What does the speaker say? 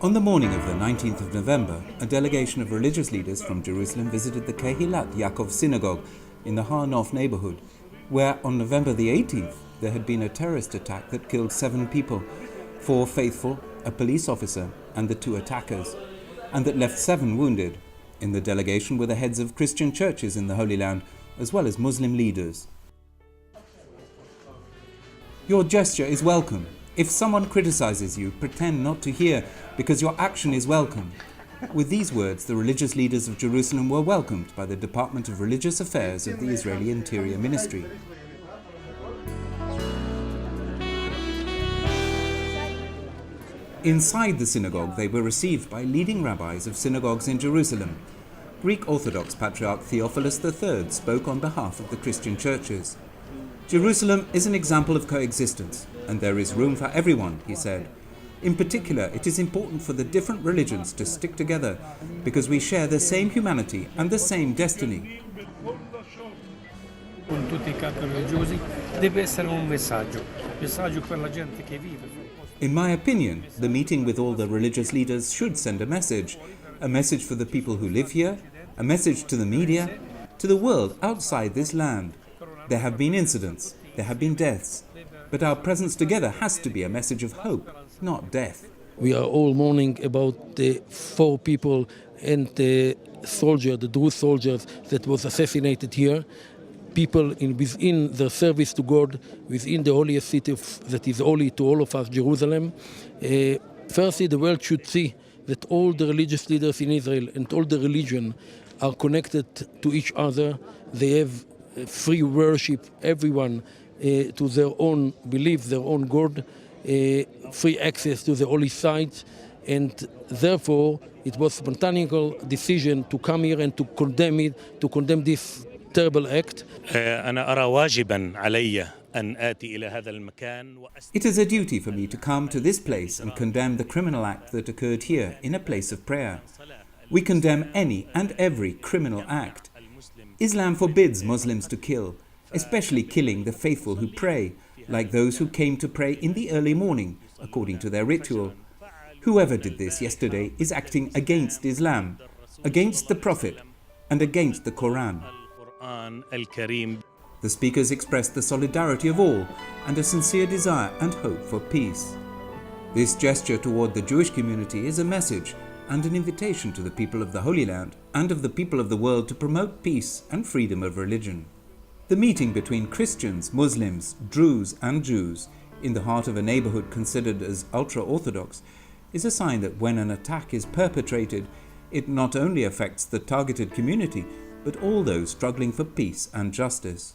On the morning of the 19th of November, a delegation of religious leaders from Jerusalem visited the Kehilat Yaakov synagogue in the Har Nof neighborhood, where on November the 18th there had been a terrorist attack that killed 7 people, 4 faithful, a police officer and the 2 attackers, and that left 7 wounded. In the delegation were the heads of Christian churches in the Holy Land, as well as Muslim leaders. Your gesture is welcome. If someone criticizes you, pretend not to hear, because your action is welcome. With these words, the religious leaders of Jerusalem were welcomed by the Department of Religious Affairs of the Israeli Interior Ministry. Inside the synagogue, they were received by leading rabbis of synagogues in Jerusalem. Greek Orthodox Patriarch Theophilus III spoke on behalf of the Christian churches. Jerusalem is an example of coexistence, and there is room for everyone, he said. In particular, it is important for the different religions to stick together, because we share the same humanity and the same destiny. In my opinion, the meeting with all the religious leaders should send a message for the people who live here, a message to the media, to the world outside this land. There have been incidents, there have been deaths, but our presence together has to be a message of hope, not death. We are all mourning about the 4 people and the soldier, the Druze soldiers that was assassinated here. People within their service to God, within the holiest city that is holy to all of us, Jerusalem. Firstly, the world should see that all the religious leaders in Israel and all the religion are connected to each other. They have free worship, everyone to their own belief, their own God, free access to the holy sites, and therefore it was a spontaneous decision to come here and to condemn it, to condemn this terrible act. It is a duty for me to come to this place and condemn the criminal act that occurred here in a place of prayer. We condemn any and every criminal act. Islam forbids Muslims to kill, especially killing the faithful who pray, like those who came to pray in the early morning, according to their ritual. Whoever did this yesterday is acting against Islam, against the Prophet, and against the Quran. The speakers expressed the solidarity of all and a sincere desire and hope for peace. This gesture toward the Jewish community is a message and an invitation to the people of the Holy Land and of the people of the world to promote peace and freedom of religion. The meeting between Christians, Muslims, Druze and Jews in the heart of a neighborhood considered as ultra-Orthodox is a sign that when an attack is perpetrated, it not only affects the targeted community, but all those struggling for peace and justice.